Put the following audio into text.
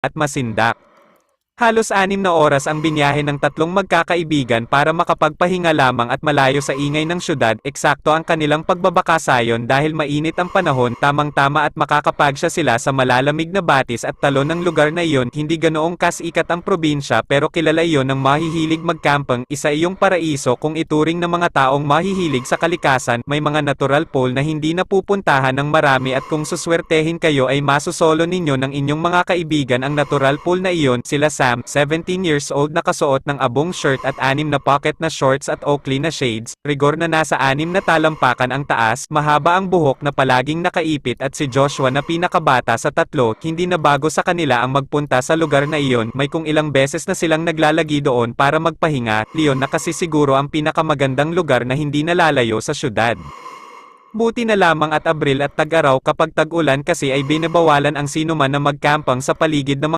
at masindak. Halos 6 na oras ang binyahe ng tatlong magkakaibigan para makapagpahinga lamang at malayo sa ingay ng syudad. Eksakto ang kanilang pagbabakasayon dahil mainit ang panahon, tamang-tama at makakapagsya sila sa malalamig na batis at talon ng lugar na iyon. Hindi ganoong kasikat ang probinsya pero kilala iyon ng mahihilig magkamping. Isa iyong paraiso kung ituring ng mga taong mahihilig sa kalikasan. May mga natural pole na hindi napupuntahan ng marami at kung suswertehin kayo ay masusolo ninyo ng inyong mga kaibigan ang natural pole na iyon. Sila Sam, 17 years old, nakasuot ng abong shirt at 6 na pocket na shorts at Oakley na shades, rigor na nasa 6 na talampakan ang taas, mahaba ang buhok na palaging nakaipit at si Joshua na pinakabata sa tatlo. Hindi na bago sa kanila ang magpunta sa lugar na iyon, may kung ilang beses na silang naglalagi doon para magpahinga. Leon na kasi siguro ang pinakamagandang lugar na hindi nalalayo sa syudad. Buti na lamang at Abril at tag-araw kapag tag-ulan kasi ay binabawalan ang sinuman na magkampang sa paligid ng